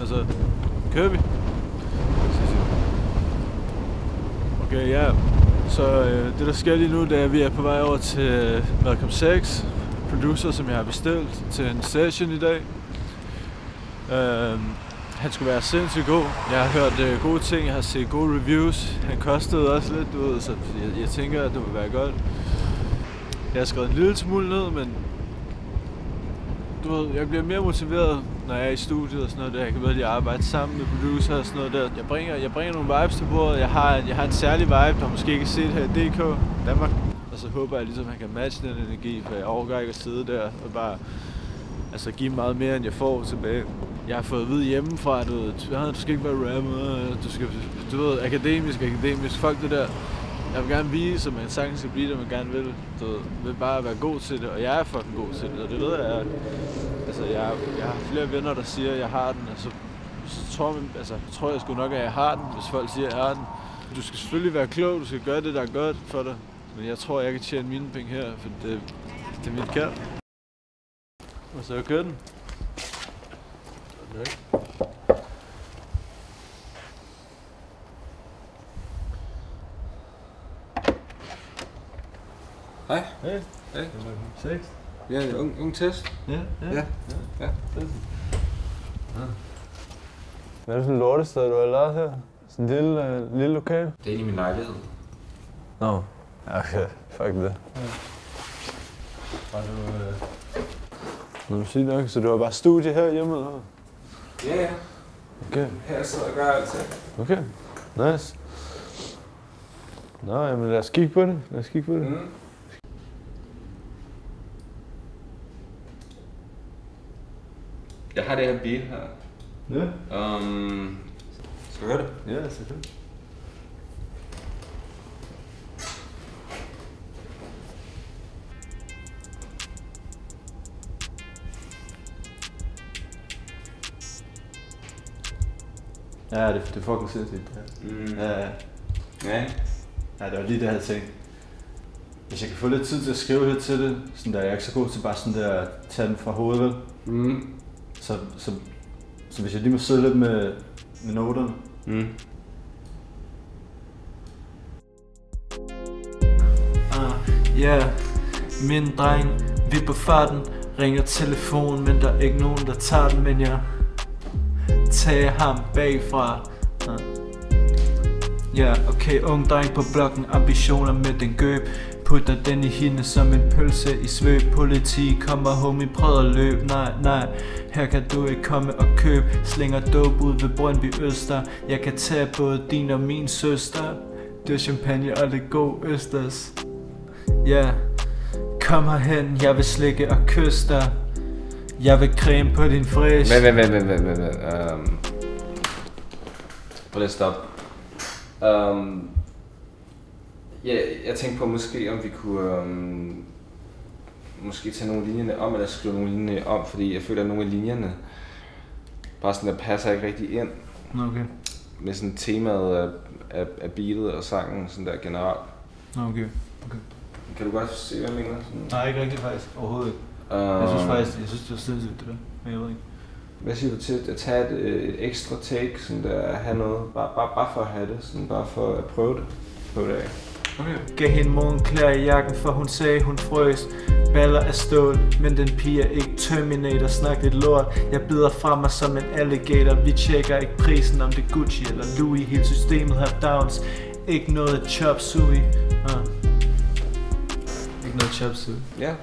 Altså, kører vi? Okay, ja. Så det der sker lige nu, det er, at vi er på vej over til Malcolm Sachs, producer, som jeg har bestilt til en session i dag. Han skulle være sindssygt god. Jeg har hørt gode ting, jeg har set gode reviews. Han kostede også lidt, du ved, så jeg tænker, at det vil være godt. Jeg har skrevet en lille smule ned, men du ved, jeg bliver mere motiveret, når jeg er i studiet og sådan noget der. Jeg kan bedre lige arbejde sammen med producer og sådan noget der. Jeg bringer nogle vibes til bordet. Jeg har en særlig vibe, der måske ikke er set her i DK, Danmark. Og så håber jeg ligesom, at han kan matche den energi, for jeg overgår ikke at sidde der og bare give meget mere, end jeg får tilbage. Jeg har fået at vide hjemmefra, du skal ikke være rapper, du ved, akademisk, fuck det der. Jeg vil gerne vise, at man sagtens skal blive det, man gerne vil. Du vil bare være god til det, og jeg er fucking god til det, og det ved jeg. Altså, jeg har flere venner, der siger, at jeg har den, og så tror jeg sgu nok, at jeg har den, hvis folk siger, at jeg har den. Du skal selvfølgelig være klog, du skal gøre det, der er godt for dig. Men jeg tror, jeg kan tjene mine penge her, for det er mit kald. Og så kører den. Okay. Hej. Hej. Hej. Sex. Ja, det er ung test. Ja. Hvad er det for en lortested, du har lavet her? Sådan en lille lokal? Det er inde i min lejlighed. Nå. Okay, fuck det. Var du... Nå, du siger nok, så du har bare studie her hjemme, eller? Ja. Okay. Her sidder jeg og gør altid. Okay, nice. Nå, jamen lad os kigge på det. Mm. Jeg har det her beat her. Ja. Skal vi høre det? Ja, selvfølgelig. Ja, det er fucking sindssygt. Ja. Ja, det var lige det, jeg havde tænkt. Hvis jeg kan få lidt tid til at skrive lidt til det, sådan der, jeg er ikke så god til bare sådan der at tage den fra hovedet, så hvis jeg lige må sidde lidt med noterne. Min dreng, vi er på farten, ringer telefonen, men der er ikke nogen, der tager den, men jeg tager ham bagfra. Okay, ung dreng på blokken, ambitioner med den gøb. Putter den i hende som en pølse i svøb. Politi kommer, homie, prøv at løb. Nej, her kan du ikke komme og køb. Slinger dope ud ved Brøndby Øster. Jeg kan tage både din og min søster. Det er champagne og lidt god østers. Kom herhen, jeg vil slikke og kysse dig. Jeg vil creme på din fræs. Vent. Prøv lige at stoppe. Jeg tænkte på måske, om vi kunne måske tage nogle linjerne om, eller skrive nogle linjer om, fordi jeg føler, at nogle af linjerne bare sådan, der passer ikke rigtig ind. Okay. Med sådan temaet af beatet og sangen sådan der generelt. Okay. Kan du godt se, hvad jeg mener? Sådan? Nej, ikke rigtig faktisk. Overhovedet ikke. Jeg synes det var sindssygt det der. Men jeg ved ikke. Hvad siger du til at tage et ekstra take, sådan der at have noget, bare for at have det, sådan bare for at prøve det af? Okay. Gav hende morgenklæder i jakken, for hun sagde hun frøs. Baller af stål, men den pige er ikke Terminator. Snak lidt lort, jeg bider fra mig som en alligator. Vi tjekker ikke prisen, om det er Gucci eller Louis. Hele systemet har downs, ikke noget chop suey. Ikke noget chop suey. Ja.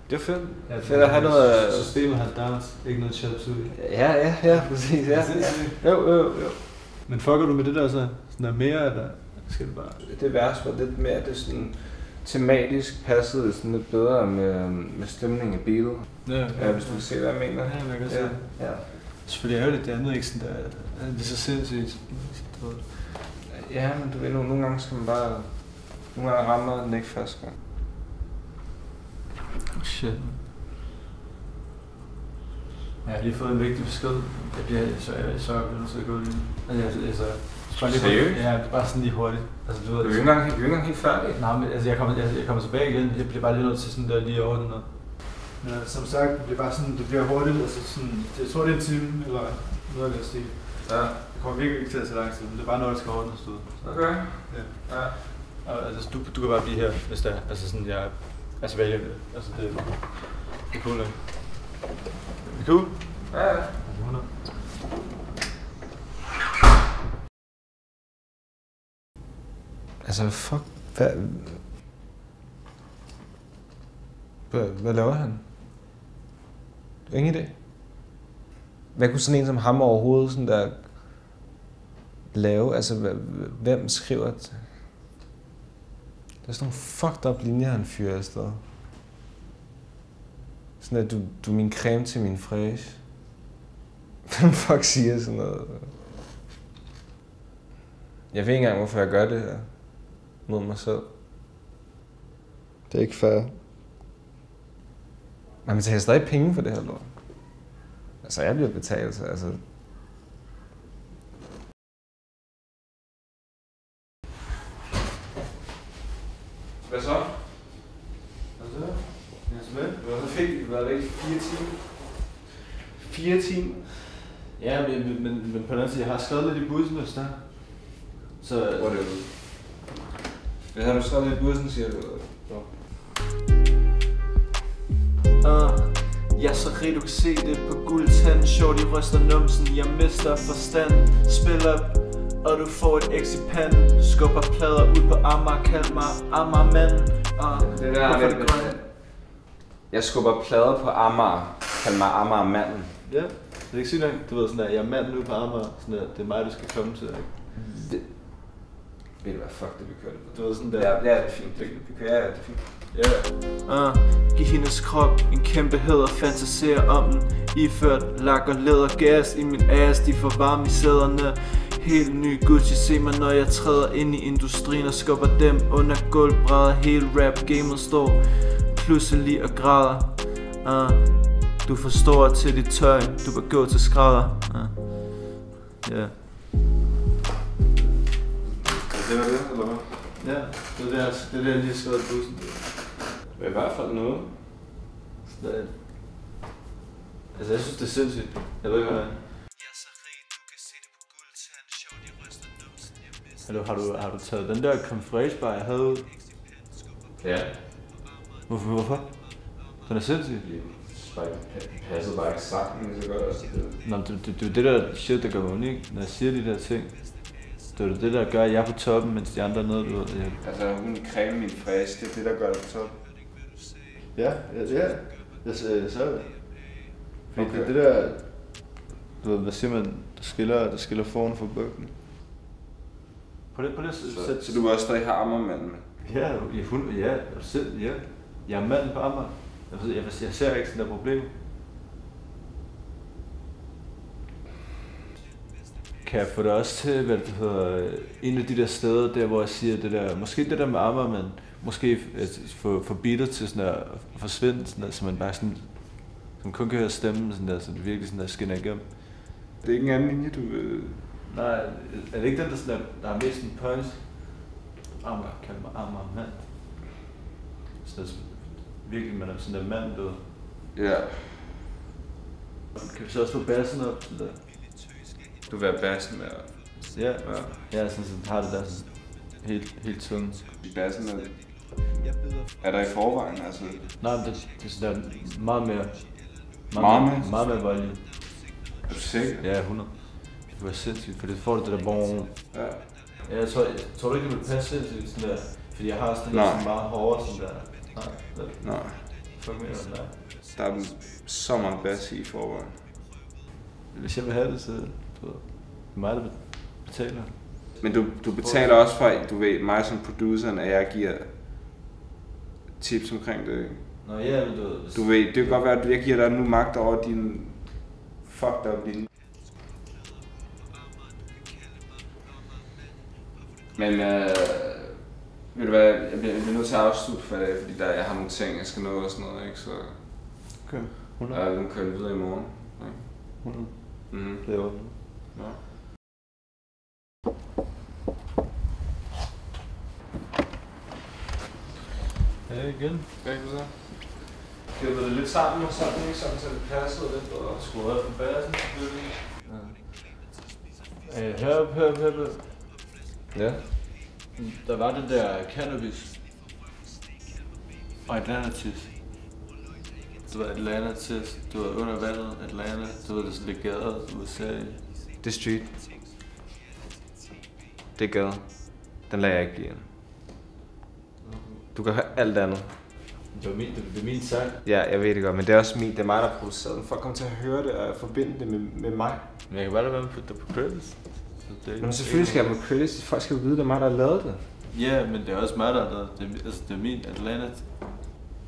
Det er fedt. Ja, fedt at have noget... Systemet har downs, ikke noget chop suey. Ja, præcis. Ja. Jo. Men fucker du med det der så? Sådan der mere, eller skal det bare... Det værste var lidt mere, det sådan tematisk passede sådan lidt bedre med stemningen i beatet. Ja, hvis du kan se, hvad jeg mener. Ja, jeg kan se. Ja. Selvfølgelig er det det andet ikke sådan der... Det er så sindssygt. Ja, men du ved, nogle gange skal man bare... Nogle gange rammer den ikke først gang. Shit. Jeg har lige fået en vigtig besked. Jeg bliver så nødt til at gå lige. Seriøst? Ja, bare sådan lige hurtigt. Altså, du er jo ikke engang helt færdig. Nej, men altså, jeg kommer tilbage igen. Jeg bliver bare lige nødt til sådan der lige over noget. Men som sagt, det bliver bare sådan, det bliver hurtigt. Altså sådan, jeg tror det er en time, eller Noget af det stil. Ja. Det kommer virkelig ikke til at tage lang tid, men det er bare noget, der skal ordnes ud. Okay. Ja. Altså, du kan bare blive her, hvis det er. Altså sådan, jeg... Altså, vælger det. Altså, det er cool, ikke? Det er cool? Ja. Altså, fuck, hvad laver han? Ingen idé. Hvad kunne sådan en som ham overhovedet sådan der lave? Altså, hvem skriver det? Der er sådan nogle fucked up linjer, han fyrer afsted. Sådan at du er min creme til min fræs. Hvem fuck siger sådan noget? Jeg ved ikke engang, hvorfor jeg gør det her mod mig selv. Det er ikke fair. Man betaler stadig penge for det her lort. Altså, jeg bliver betalt, så altså... Hvad så? Hvad så? Jeg er tilbage. Hvad fik vi? Var det ikke 4 timer? 4 timer? Ja, men på den anden side, jeg har skrevet lidt i bussen, hvis der. Så... Hvor er det ude? Hvad har du skrevet lidt i bussen, siger du? Ja, så rig, du kan se det på guldtanden. Shorty ryster numsen, jeg mister forstand. Spil op, og du får et x i panden. Skubber plader ud på Amager, kald mig Amagermanden. Det der er lidt grønt. Jeg skubber plader på Amager, kald mig Amagermanden. Ja, det er ikke sygt nok. Du ved sådan der, jeg er manden ude på Amager. Sådan der, det er mig, du skal komme til, ikke? Ved du hvad, fuck det, vi kører det. Du ved sådan der. Ja, det er fint. Vi kører, ja, det er fint. Ja. Giv hendes krop en kæmpe hæder, fantaserer om den. Iført lak og læder, gas i min ass, de får varme i sæderne. Helt ny Gucci, se mig når jeg træder ind i industrien og skubber dem under gulvbrædder. Hele rap-gamet står pludselig og græder. Du forstår til dit tøj, du bør gå til skrædder. Ja. Det var det, eller hvad? Ja, det er det, jeg lige har skrevet i bussen. Det er i hvert fald noget. Altså, jeg synes, det er sindssygt. Jeg ved ikke, hvad det er. Hallo, har du taget den der Confrage bar, jeg havde ud? Ja. Hvorfor? Den er sindssyg. Det passede bare ikke sammen, så godt også. Nå, det er det der shit, der gør mig unik, når jeg siger de der ting. Det er det, der gør, at jeg er på toppen, mens de andre er nede, du ved. Altså, hun creme min fræs, det er det, der gør det på toppen. Ja. Jeg så det. Fordi okay. Det der, du ved, hvad siger man, der skiller foran for bøkken. På det sæt. Så du vil også stadig have Amagermanden med? Ja, jeg er manden på Amager. Jeg ser ikke sådan der problem. Kan jeg få det også til, hvad det hedder, en af de der steder, der hvor jeg siger det der, måske det der med Amager, men måske få beatet til sådan der, forsvinde sådan der, så man bare sådan, som kun kan høre stemmen sådan der, så det virkelig sådan der skinner igennem. Det er ikke en anden linje, du vil... Nej, er det ikke den, der er mest en punch? Amager, kald mig Amager mand. Så virkelig, man er sådan der mand, du ved. Ja. Kan vi så også få bassen op sådan der? Du vil have bassen med? Ja, sådan har det der sådan helt tunge. Bassen er der i forvejen, altså? Nej, men det er sådan der meget mere volume. Er du sikker? Ja, 100. Det var sindssygt, for det får det der bon. Ja. Ja, jeg tror du ikke, det vil passe sindssygt sådan der, fordi jeg har sådan der meget hårdere sådan der. Nej. Fuck mere, nej. Der er så meget bass i forvejen. Hvis jeg vil have det, så det er mig, der betaler. Men du betaler også for, du ved, mig som produceren, at jeg giver tips omkring det, ikke? Nå ja, men du ved, det kan godt være, at jeg giver dig nu magt over din fucked up linje. Men ved du hvad, jeg bliver nødt til at afslutte for det, fordi jeg har nogle ting, jeg skal nå og sådan noget, ikke? Så okay. Nu kører vi videre i morgen. Ikke? 100. Det er jo. Ja. Ja, igen. Hvad kan du så? Skal vi det lidt sammen og sådan, ikke? Sådan, så det passede lidt og skruede op på bassen, selvfølgelig. Hør. Ja. Der var det der cannabis. Og Atlantis. Det var Atlantis. Du var under vandet, Atlanta. Du var det sådan lidt gader, USA. Det er street. Det er gader. Den lader jeg ikke blive ind. Du kan høre alt andet. Det var min sang. Ja, jeg ved det godt, men det er også det er mig, der har produceret den. Folk kommer til at høre det og forbinde det med mig. Men jeg kan bare lade være med at putte det på credits. Men selvfølgelig skal jeg på credits. Folk skal jo vide, det er mig, der har lavet det. Ja, men det er også mig, der har lavet det. Det er min Atlantis.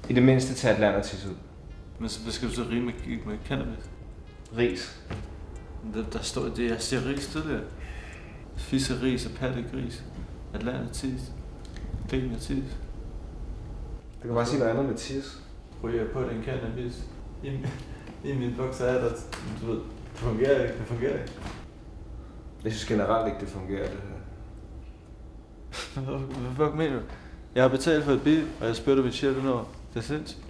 I det mindste tage Atlantis ud. Men så, hvad skal du så rime med cannabis? Ris. Der står det, jeg siger ris tidligere. Fisseris og pattegris. Atlantis. Atlantis. Du kan bare sige noget andet med tis. Ryger på den cannabis. I min bukser er der, du ved, det fungerer ikke. Jeg synes generelt ikke, det fungerer, det her. Hvad fuck mener du? Jeg har betalt for et bil, og jeg spytter mit shit under. Det er sindssygt.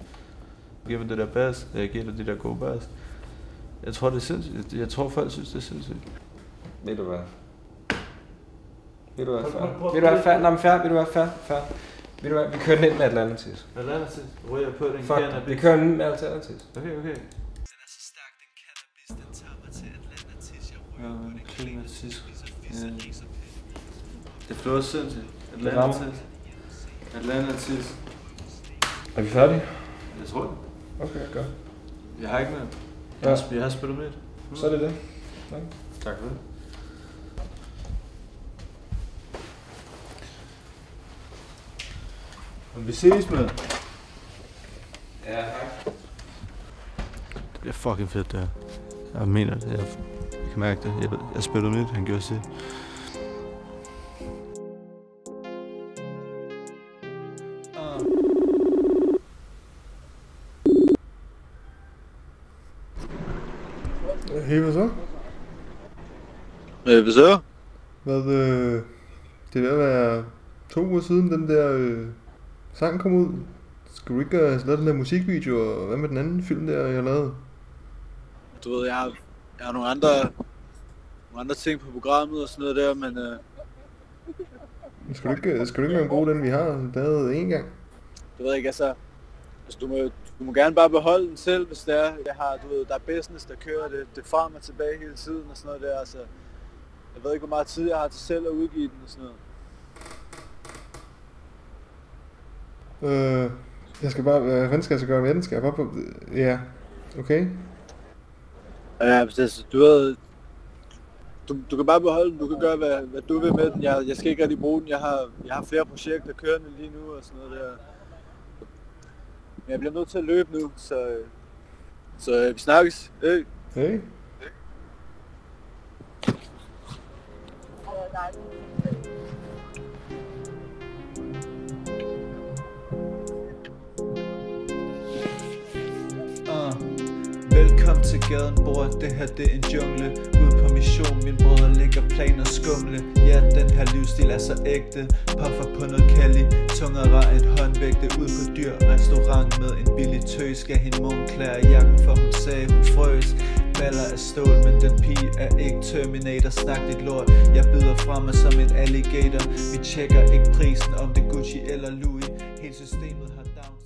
Jeg giver mig det der bass, jeg giver dig det der gode bass. Jeg tror, det er sindssygt. Jeg tror, folk synes, det er sindssygt. Ved du hvad? Ved du hvad? Vi kører den ind med Atlantis. Atlantis? Ryger på den cannabis? Fuck, vi kører den med Atlantis. Okay. Den er så stærk, den cannabis, den tager mig til Atlantis. Jeg ryger på den cannabis. Det flyver sindssygt. Atlantis. Er vi færdige? Jeg tror det. Okay, godt. Jeg har ikke mere. Jeg har spillet med. Så er det det. Tak for det. Men vi ses, mand. Ja, tak. Det bliver fucking fedt, det her. Jeg mener det. Jeg kan mærke det. Jeg spillede med, han gjorde sig. Hey, hvad så? Hvad så? Det er ved at være 2 uger siden, den der sang kom ud. Skal du ikke lave den der musikvideo, og hvad med den anden film der, jeg lavede? Du ved, jeg har nogle andre ting på programmet og sådan noget der, men... Skal du ikke engang bruge den, vi har lavet en gang? Du ved ikke, altså du må gerne bare beholde den selv, hvis det er. Du ved, der er business, der kører det frem og tilbage hele tiden og sådan noget der, altså... Jeg ved ikke, hvor meget tid jeg har til selv at udgive den og sådan noget. Jeg skal bare... Hvad fanden skal jeg så gøre med den? Skal jeg bare på... Ja, okay. Ja, altså, du ved... Du kan bare beholde den, du kan gøre, hvad du vil med den. Jeg skal ikke rigtig bruge den. Jeg har flere projekter kørende lige nu og sådan noget der. Men jeg bliver nødt til at løbe nu, så vi snakkes. Hey. Hey. Velkommen til gaden, bror, det her det er en jungle. Ude på mission, mine brødre ligger planer skumle. Ja, den her livsstil er så ægte. Puffer på noget Cali, tungere end håndvægte. Ude på dyr restaurant med en billig tøs. Skal hende morgenklære jakken, for hun sagde hun frøs. Baller af stål, men den pige er ikke Terminator. Snak dit lort, jeg byder fra mig som en alligator. Vi tjekker ikke prisen, om det Gucci eller Louis. Hele systemet har down.